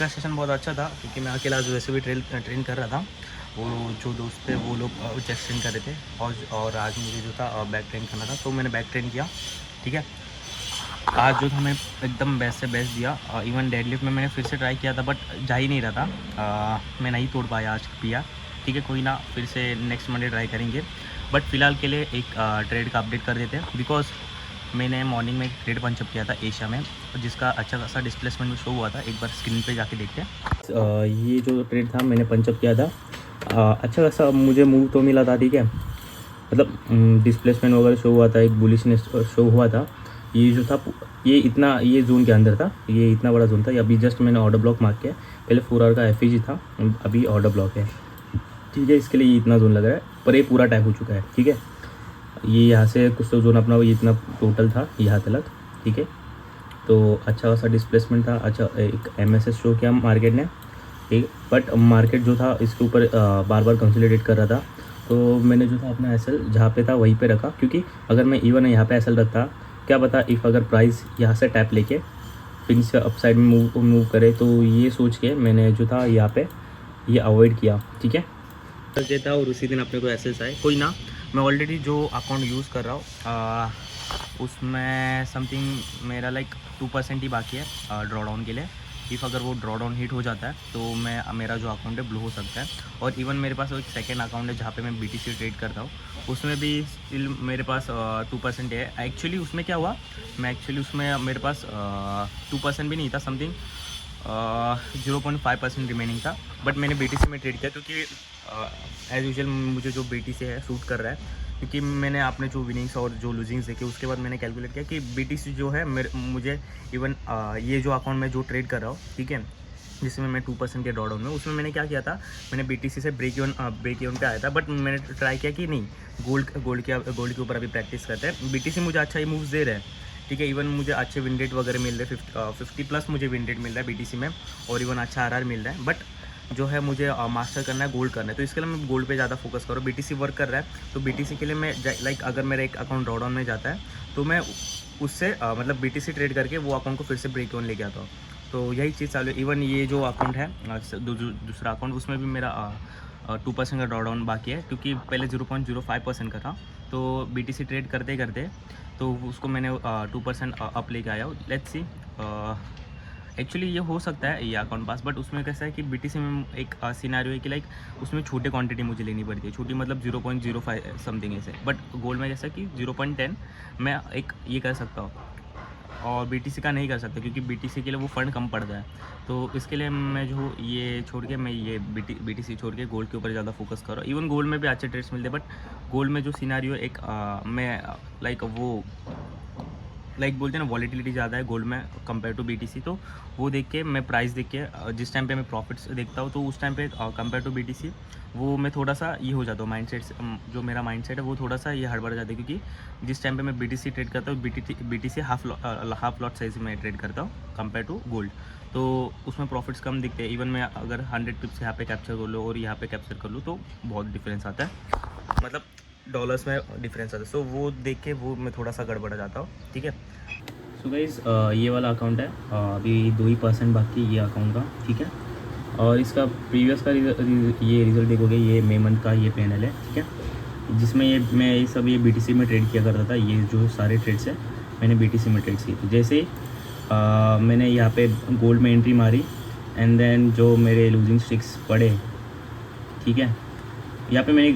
का सेशन बहुत अच्छा था क्योंकि मैं अकेला वैसे भी ट्रेन कर रहा था। वो जो दोस्त थे वो लोग चेस्ट ट्रेन कर रहे थे और आज मुझे जो था बैक ट्रेन करना था, तो मैंने बैक ट्रेन किया। ठीक है, आज जो था मैं एकदम बेस्ट से बेस्ट दिया। इवन डेडलिफ्ट में मैंने फिर से ट्राई किया था बट जा ही नहीं रहा था। मैं नहीं तोड़ पाया आज पिया। ठीक है, कोई ना, फिर से नेक्स्ट मंडे ट्राई करेंगे। बट फ़िलहाल के लिए एक ट्रेड का अपडेट कर देते हैं बिकॉज मैंने मॉर्निंग में एक ट्रेड पंचअप किया था एशिया में, जिसका अच्छा खासा डिस्प्लेसमेंट शो हुआ था। एक बार स्क्रीन पे जाके देखते हैं। ये जो ट्रेड था मैंने पंचअप किया था, अच्छा खासा मुझे मूव तो मिला था। ठीक है, मतलब डिस्प्लेसमेंट वगैरह शो हुआ था, एक बुलिशनेस शो हुआ था। ये जो था ये जोन के अंदर था, ये इतना बड़ा जोन था। अभी जस्ट मैंने ऑर्डर ब्लॉक मार्क किया। पहले 4 आवर का एफईजी था, अभी ऑर्डर ब्लॉक है। ठीक है, इसके लिए ये इतना जोन लग रहा है, पर ये पूरा टैप हो चुका है। ठीक है, ये यहाँ से कुछ तो जोन अपना ये इतना टोटल था यहाँ तक। ठीक है, तो अच्छा खासा डिस्प्लेसमेंट था। अच्छा एक एमएसएस शो किया मार्केट ने। ठीक, बट मार्केट जो था इसके ऊपर बार बार कंसोलिडेट कर रहा था। तो मैंने जो था अपना एसएल जहाँ पे था वहीं पे रखा, क्योंकि अगर मैं इवन यहाँ पे एसएल रखता, क्या पता इफ़ अगर प्राइस यहाँ से टैप लेके फिर से अपसाइड में मूव करे, तो ये सोच के मैंने जो था यहाँ पे ये अवॉइड किया। ठीक है, देता और उसी दिन अपने को एसएस आए। कोई ना, मैं ऑलरेडी जो अकाउंट यूज़ कर रहा हूँ उसमें समथिंग मेरा लाइक 2% ही बाकी है ड्रॉ डाउन के लिए। इफ़ अगर वो ड्रॉ डाउन हिट हो जाता है तो मेरा जो अकाउंट है ब्लू हो सकता है। और इवन मेरे पास एक सेकेंड अकाउंट है जहाँ पे मैं BTC ट्रेड करता हूँ, उसमें भी स्टिल मेरे पास 2% है। एक्चुअली उसमें क्या हुआ, उसमें मेरे पास 2% भी नहीं था, समथिंग 0.5% रिमेनिंग था। बट मैंने BTC में ट्रेड किया क्योंकि एज़ यूजुअल मुझे जो BTC है सूट कर रहा है। क्योंकि मैंने आपने जो विनिंग्स और जो लूजिंग्स देखे उसके बाद मैंने कैलकुलेट किया कि BTC जो है मुझे इवन ये जो अकाउंट में जो ट्रेड कर रहा हूँ, ठीक है, जिसमें मैं 2% के ड्रॉ डाउन में, उसमें मैंने क्या किया था, मैंने BTC से ब्रेक इवन पे आया था। बट मैंने ट्राई किया कि नहीं, गोल्ड के ऊपर अभी प्रैक्टिस करते हैं। BTC मुझे अच्छा ही मूव्स दे रहे हैं। ठीक है, इवन मुझे अच्छे विन रेट वगैरह मिल रहे हैं, 50 प्लस मुझे विन रेट मिल रहा है BTC में, और इवन अच्छा RR मिल रहा है। बट जो है मुझे मास्टर करना है, गोल्ड करना है, तो इसके लिए मैं गोल्ड पे ज़्यादा फोकस करूँ। BTC वर्क कर रहा है, तो BTC के लिए मैं लाइक अगर मेरा एक अकाउंट ड्रॉ डाउन में जाता है तो मैं उससे मतलब BTC ट्रेड करके वो अकाउंट को फिर से ब्रेक ऑन लेके आता हूँ। तो यही चीज़ चालू है। इवन ये जो अकाउंट है दूसरा अकाउंट, उसमें भी मेरा 2% का ड्रॉ डाउन बाकी है, क्योंकि पहले 0.05% का था। तो BTC ट्रेड करते करते तो उसको मैंने 2% अप लेके आया हूँ। लेट्स सी, एक्चुअली ये हो सकता है ये अकाउंट पास, बट उसमें कैसा है कि BTC में एक सिनेरियो है कि लाइक उसमें छोटे क्वांटिटी मुझे लेनी पड़ती है, छोटी मतलब 0.05 समथिंग ऐसे। बट गोल्ड में जैसा कि 0.10 मैं एक ये कर सकता हूँ, और BTC का नहीं कर सकता क्योंकि BTC के लिए वो फंड कम पड़ता है। तो इसके लिए मैं जो ये छोड़ के मैं ये BTC छोड़ के गोल्ड के ऊपर ज़्यादा फोकस कर रहा हूँ। इवन गोल्ड में भी अच्छे ट्रेड्स मिलते हैं, बट गोल्ड में जो सिनेरियो एक मैं लाइक वो लाइक बोलते हैं ना, वॉलीटिलिटी ज़्यादा है गोल्ड में कंपेयर टू BTC। तो वो देख के मैं प्राइस देख के जिस टाइम पे मैं प्रॉफिट्स देखता हूँ, तो उस टाइम पे कंपेयर टू BTC वो मैं थोड़ा सा ये हो जाता हूँ, माइंडसेट जो मेरा माइंडसेट है वो थोड़ा सा ये हड़बड़ जाता है। क्योंकि जिस टाइम पे मैं BTC ट्रेड करता हूँ, BTC हाफ लॉट साइज में ट्रेड करता हूँ कंपेयर टू गोल्ड, तो उसमें प्रॉफिट्स कम दिखते हैं। इवन मैं अगर 100 पिप्स यहाँ पे कैप्चर कर लूँ और यहाँ पे कैप्चर कर लूँ तो बहुत डिफरेंस आता है, मतलब डॉलर्स में डिफरेंस आता है। सो वो देख के वो मैं थोड़ा सा गड़बड़ा जाता हूँ। ठीक है, सो गाइस ये वाला अकाउंट है, अभी 2% बाकी ये अकाउंट का। ठीक है, और इसका प्रीवियस का ये रिज़ल्ट देखोगे, ये मई मंथ का ये पैनल है। ठीक है, जिसमें मैं ये सब BTC में ट्रेड किया करता था। ये जो सारे ट्रेड्स हैं मैंने BTC में ट्रेड्स किए थे। जैसे मैंने यहाँ पे गोल्ड में एंट्री मारी एंड देन जो मेरे लूजिंग स्ट्रिक्स पड़े, ठीक है, यहाँ पे मैंने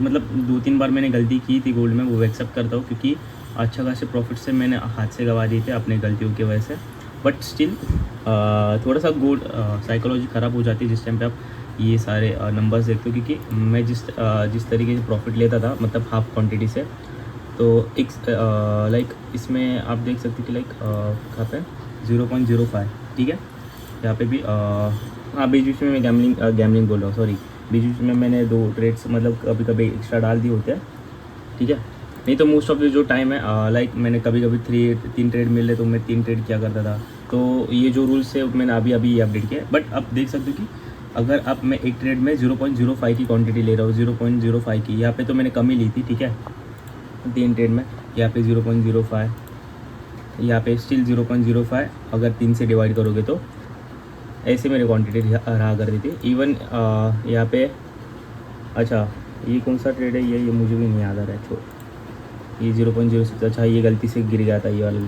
मतलब 2-3 बार मैंने गलती की थी गोल्ड में, वो एक्सेप्ट करता हूँ क्योंकि अच्छा खासे प्रॉफिट से मैंने हाथ से गंवा दिए थे अपने गलतियों की वजह से। बट स्टिल थोड़ा सा गोल्ड साइकोलॉजी ख़राब हो जाती है जिस टाइम पे आप ये सारे नंबर्स देखते हो, क्योंकि मैं जिस तरीके से प्रॉफिट लेता था, मतलब हाफ क्वांटिटी से, तो एक लाइक इसमें आप देख सकते हो कि लाइक कहाँ पे 0.05। ठीक है, यहाँ पे भी हाँ, बीच बीच में मैं गैमलिंग बोल रहा हूँ, सॉरी, बीच बीच में मैंने 2 ट्रेड्स मतलब कभी कभी एक्स्ट्रा डाल दिए होते हैं। ठीक है, नहीं तो मोस्ट ऑफ द जो टाइम है लाइक मैंने कभी कभी 3 ट्रेड मिल रहे तो मैं 3 ट्रेड किया करता था। तो ये जो रूल्स है मैंने अभी ये अपडेट किया। बट अब देख सकते हो कि अगर अब मैं एक ट्रेड में 0.05 की क्वांटिटी ले रहा हूँ, 0.05 की, यहाँ पे तो मैंने कम ही ली थी। ठीक है, 3 ट्रेड में यहाँ पे 0.05, यहाँ पे स्टिल 0.05 अगर 3 से डिवाइड करोगे तो ऐसे मेरी क्वांटिटी रहा करती थी। इवन यहाँ पे अच्छा ये कौन सा ट्रेड है, ये मुझे भी नहीं याद आ रहा है। छोड़, ये 0.06, अच्छा ये गलती से गिर गया था ये वाला,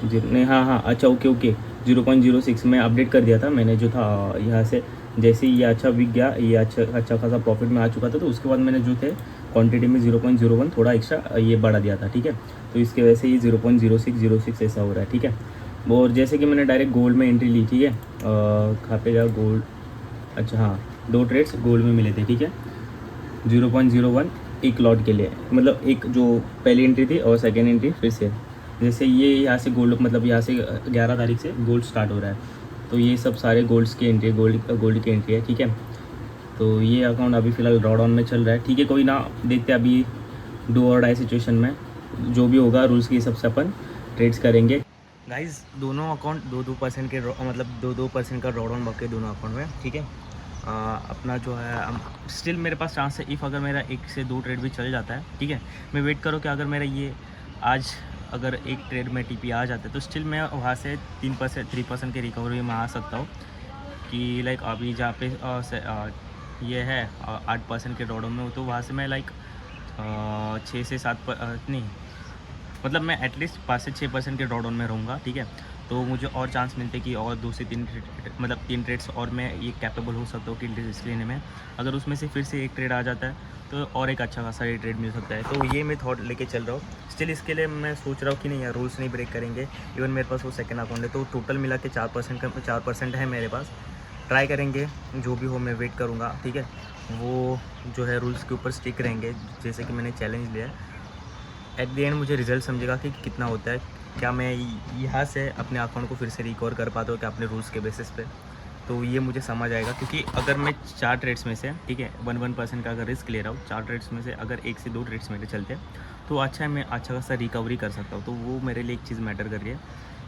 जीरो नहीं, हाँ अच्छा ओके 0.06 में अपडेट कर दिया था मैंने जो था यहाँ से। जैसे ही ये अच्छा बिक गया, ये अच्छा खासा प्रॉफिट में आ चुका था, तो उसके बाद मैंने जो थे क्वांटिटी में 0.01 थोड़ा एक्स्ट्रा ये बढ़ा दिया था, ठीक है। तो इसके वजह से ये 0.06 ऐसा हो रहा है, ठीक है। और जैसे कि मैंने डायरेक्ट गोल्ड में एंट्री ली, ठीक है। कहाँ पे गया गोल्ड, अच्छा हाँ 2 ट्रेड्स गोल्ड में मिले थे, ठीक है। 0.01 एक लॉट के लिए, मतलब एक जो पहली एंट्री थी और सेकेंड एंट्री फिर से। जैसे ये यहाँ से गोल्ड, मतलब यहाँ से 11 तारीख से गोल्ड स्टार्ट हो रहा है, तो ये सब सारे गोल्ड्स की एंट्री, गोल्ड की एंट्री है, ठीक है। तो ये अकाउंट अभी फ़िलहाल ड्रॉ डाउन में चल रहा है, ठीक है। कोई ना, देखते हैं अभी डू और डाई सिचुएशन में जो भी होगा रूल्स के हिसाब से अपन ट्रेड्स करेंगे। गाइज दोनों अकाउंट 2% के मतलब 2% का ड्रॉ डाउन बाकी दोनों अकाउंट में, ठीक है। अपना जो है स्टिल मेरे पास चांस है, इफ़ अगर मेरा 1 से 2 ट्रेड भी चल जाता है, ठीक है। मैं वेट करूँ कि अगर मेरा ये आज अगर एक ट्रेड में टीपी आ जाता है तो स्टिल मैं वहाँ से 3% की रिकवरी में आ सकता हूँ। कि लाइक अभी जहाँ पे ये है 8% के ड्रॉ डाउन में हूँ, तो वहाँ से मैं लाइक 6 से 7 नहीं, मतलब मैं एटलीस्ट 5 से 6% के ड्रॉ डाउन में रहूँगा, ठीक है। तो मुझे और चांस मिलते कि और 2 से 3 मतलब 3 ट्रेड्स और मैं ये कैपेबल हो सकता हूँ कि रिस्क लेने में। अगर उसमें से फिर से एक ट्रेड आ जाता है तो और एक अच्छा खासा ये ट्रेड मिल सकता है। तो ये मैं थॉट लेके चल रहा हूँ। स्टिल इसके लिए मैं सोच रहा हूँ कि नहीं यार, रूल्स नहीं ब्रेक करेंगे। इवन मेरे पास वो सेकंड अकाउंट है, तो टोटल मिला के 4% है मेरे पास। ट्राई करेंगे, जो भी हो मैं वेट करूँगा, ठीक है। वो जो है रूल्स के ऊपर स्टिक रहेंगे, जैसे कि मैंने चैलेंज लिया है। एट द एंड मुझे रिजल्ट समझेगा कि कितना होता है, क्या मैं यहाँ से अपने अकाउंट को फिर से रिकवर कर पाता हूँ क्या अपने रूल्स के बेसिस पे। तो ये मुझे समझ आएगा, क्योंकि अगर मैं 4 ट्रेड्स में से, ठीक है, 1% का अगर रिस्क ले रहा हूँ, 4 ट्रेड्स में से अगर 1 से 2 ट्रेड्स मेरे चलते हैं तो अच्छा है, मैं अच्छा खासा रिकवरी कर सकता हूँ। तो वो मेरे लिए एक चीज़ मैटर कर रही है।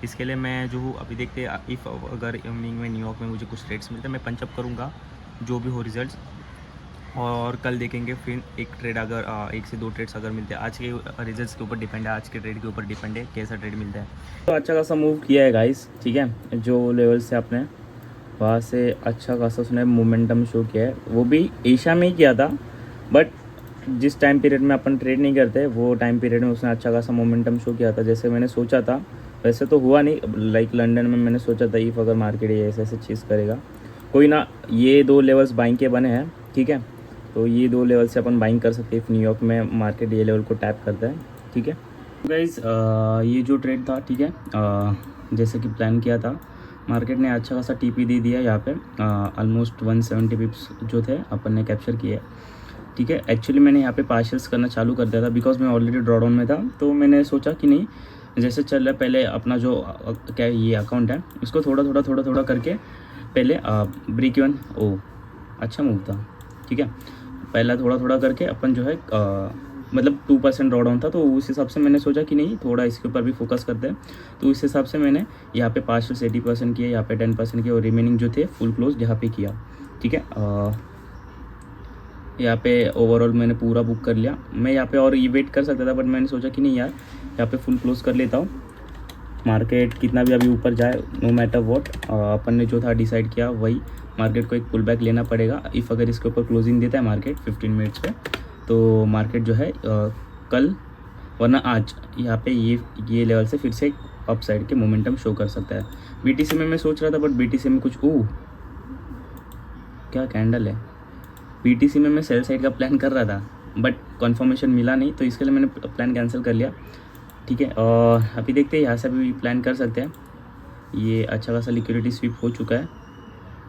इसके लिए मैं जो हूँ अभी देखते हैं, इफ़ अगर इवनिंग में न्यूयॉर्क में मुझे कुछ ट्रेड्स मिलते हैं, मैं पंचअप करूँगा जो भी हो रिजल्ट्स, और कल देखेंगे फिर एक ट्रेड अगर 1 से 2 ट्रेड्स अगर मिलते हैं। आज के रिजल्ट्स के ऊपर डिपेंड है, आज के ट्रेड के ऊपर डिपेंड है कैसा ट्रेड मिलता है। तो अच्छा खासा मूव किया है गाइस, ठीक है। जो लेवल से आपने वहाँ से अच्छा खासा उसने मोमेंटम शो किया है, वो भी एशिया में ही किया था, बट जिस टाइम पीरियड में अपन ट्रेड नहीं करते वो टाइम पीरियड में उसने अच्छा खासा मोमेंटम शो किया था। जैसे मैंने सोचा था, वैसे तो हुआ नहीं, लाइक लंदन में मैंने सोचा था इफ़ अगर मार्केट ये ऐसे चीज़ करेगा, कोई ना, ये 2 लेवल्स बाइंग के बने हैं, ठीक है। तो ये 2 लेवल से अपन बाइंग कर सकते हैं इफ़ न्यूयॉर्क में मार्केट ये लेवल को टैप करता है, ठीक है। गाइस ये जो ट्रेड था, ठीक है, जैसे कि प्लान किया था, मार्केट ने अच्छा खासा टीपी दे दिया यहाँ पे, ऑलमोस्ट 170 पिप्स जो थे अपन ने कैप्चर किए, ठीक है। एक्चुअली मैंने यहाँ पे पार्शल्स करना चालू कर दिया था, बिकॉज मैं ऑलरेडी ड्रॉ डाउन में था। तो मैंने सोचा कि नहीं, जैसे चल रहा है पहले अपना जो क्या ये अकाउंट है, इसको थोड़ा थोड़ा करके पहले ब्रेक इवन, ओ अच्छा मूव था, ठीक है। पहला थोड़ा करके अपन जो है मतलब 2% ड्रॉ डाउन था, तो उस हिसाब से मैंने सोचा कि नहीं थोड़ा इसके ऊपर भी फोकस करते हैं। तो इस हिसाब से मैंने यहाँ पे पार्शल्स 80% किए, यहाँ पे 10% किए, और रिमेनिंग जो थे फुल क्लोज यहाँ पे किया, ठीक है। यहाँ पे ओवरऑल मैंने पूरा बुक कर लिया। मैं यहाँ पे और ये वेट कर सकता था, बट मैंने सोचा कि नहीं यार, यहाँ पे फुल क्लोज कर लेता हूँ। मार्केट कितना भी अभी ऊपर जाए, नो मैटर वॉट, अपन ने जो था डिसाइड किया वही, मार्केट को एक पुल बैक लेना पड़ेगा। इफ़ अगर इसके ऊपर क्लोजिंग देता है मार्केट 15 मिनट्स पे, तो मार्केट जो है कल वरना आज यहाँ पे ये लेवल से फिर से अप साइड के मोमेंटम शो कर सकता है। बीटीसी में मैं सोच रहा था, बट बीटीसी में कुछ क्या कैंडल है, बीटीसी में मैं सेल साइड का प्लान कर रहा था, बट कन्फर्मेशन मिला नहीं, तो इसके लिए मैंने प्लान कैंसिल कर लिया, ठीक है। और अभी देखते हैं, यहाँ से भी प्लान कर सकते हैं। ये अच्छा खासा लिक्विडिटी स्वीप हो चुका है,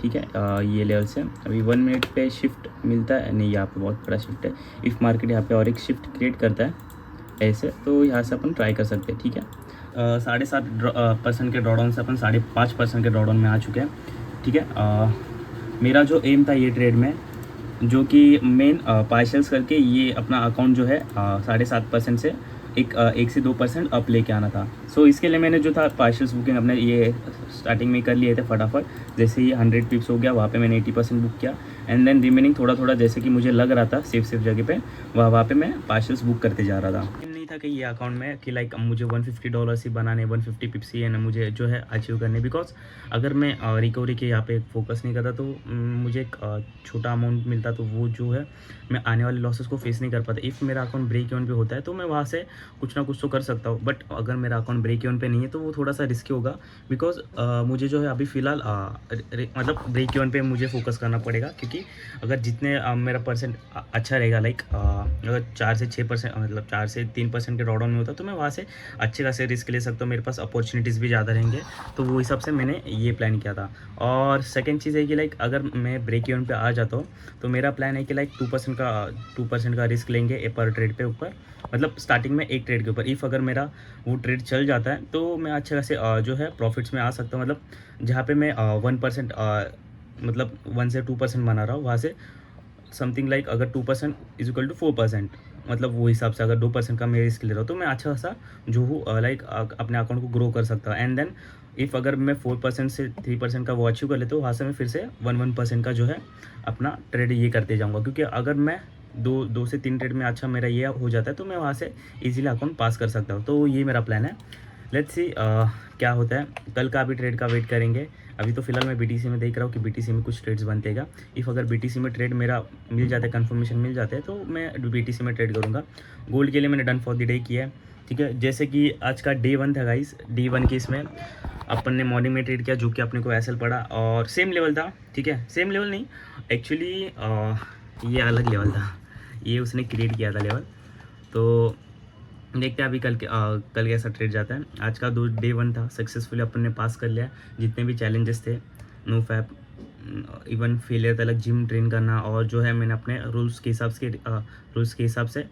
ठीक है। ये लेवल से अभी 1 मिनट पे शिफ्ट मिलता है, नहीं यहाँ पे बहुत बड़ा शिफ्ट है। इफ़ मार्केट यहाँ पे और एक शिफ्ट क्रिएट करता है ऐसे, तो यहाँ से अपन ट्राई कर सकते हैं, ठीक है। 7.5% के ड्रॉडाउन से अपन 5.5% के ड्रॉडाउन में आ चुके हैं, ठीक है। मेरा जो एम था ये ट्रेड में, जो कि मेन पार्शल्स करके ये अपना अकाउंट जो है 7.5% से 1 से 2% अप लेके आना था। सो इसके लिए मैंने जो था पार्शल्स बुकिंग अपने ये स्टार्टिंग में कर लिए थे फटाफट। जैसे ही 100 पिप्स हो गया, वहाँ पे मैंने 80% बुक किया, एंड देन रिमेनिंग थोड़ा जैसे कि मुझे लग रहा था सेफ जगह पे, वहाँ पे मैं पार्शल्स बुक करते जा रहा था। नहीं था कि ये अकाउंट में कि लाइक मुझे $150 ही बनाने, 150 पिप्स ही है ना मुझे जो है अचीव करने। बिकॉज अगर मैं रिकवरी के यहाँ पे फोकस नहीं करता तो मुझे एक छोटा अमाउंट मिलता, तो वो जो है मैं आने वाले लॉसेस को फेस नहीं कर पाता। इफ़ मेरा अकाउंट ब्रेक इवन पे होता है तो मैं वहाँ से कुछ ना कुछ तो कर सकता हूँ, बट अगर मेरा अकाउंट ब्रेक इवन पे नहीं है तो वो थोड़ा सा रिस्की होगा। बिकॉज मुझे जो है अभी फ़िलहाल मतलब ब्रेक इवन पे मुझे फोकस करना पड़ेगा, क्योंकि अगर जितने मेरा परसेंट अच्छा रहेगा, लाइक अगर 4 से 6% मतलब 4 से 3% के ड्रॉडाउन में होता तो मैं वहाँ से अच्छे खासे रिस्क ले सकता हूँ, मेरे पास अपॉर्चुनिटीज़ भी ज़्यादा रहेंगे। तो वो हिसाब से मैंने ये प्लान किया था। और सेकंड चीज़ है कि लाइक अगर मैं ब्रेक इवन पे आ जाता हूँ तो मेरा प्लान है कि लाइक 2% का रिस्क लेंगे पर ट्रेड पे ऊपर, मतलब स्टार्टिंग में एक ट्रेड के ऊपर। इफ़ अगर मेरा वो ट्रेड चल जाता है तो मैं अच्छे खासे जो है प्रॉफिट्स में आ सकता हूँ। मतलब जहाँ पे मैं 1% मतलब 1 से 2% बना रहा हूँ, वहाँ से समथिंग लाइक अगर 2% इज इक्वल टू 4%, मतलब वो हिसाब से अगर 2% का मैं रिस्क ले रहा हूँ तो मैं अच्छा खासा जो हूँ लाइक अपने अकाउंट को ग्रो कर सकता हूँ। एंड देन इफ़ अगर मैं 4% से 3% का वो अचीव कर लेता हूँ, वहाँ से मैं फिर से 1% का जो है अपना ट्रेड ये करते जाऊँगा। क्योंकि अगर मैं दो से 3 ट्रेड में अच्छा मेरा ये हो जाता है तो मैं वहाँ से ईजिली अकाउंट पास कर सकता हूँ। तो ये मेरा प्लान है। लेट्स सी क्या होता है। कल का अभी ट्रेड का वेट करेंगे। अभी तो फिलहाल मैं बीटीसी में देख रहा हूँ कि बीटीसी में कुछ ट्रेड्स बनतेगा। इफ़ अगर बीटीसी में ट्रेड मेरा मिल जाता है, कन्फर्मेशन मिल जाता है, तो मैं बीटीसी में ट्रेड करूँगा। गोल्ड के लिए मैंने डन फॉर द डे किया है, ठीक है। जैसे कि आज का डे 1 था गाइस, डे 1 के इसमें अपन ने मॉर्निंग में ट्रेड किया जो कि अपने को एसएल पड़ा और सेम लेवल था, ठीक है। सेम लेवल नहीं, एक्चुअली ये अलग लेवल था, ये उसने क्रिएट किया था लेवल। तो देखते हैं अभी कल कैसा ट्रेड जाता है। आज का डे 1 था, सक्सेसफुली अपन ने पास कर लिया। जितने भी चैलेंजेस थे, नो फैप, इवन फेलियर तक, जिम ट्रेन करना, और जो है मैंने अपने रूल्स के हिसाब से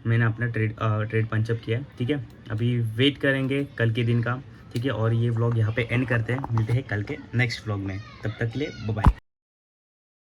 मैंने अपना ट्रेड पंचअप किया है, ठीक है। अभी वेट करेंगे कल के दिन का, ठीक है। और ये व्लॉग यहाँ पे एंड करते हैं, मिलते हैं कल के नेक्स्ट व्लॉग में। तब तक के लिए बाय बाय।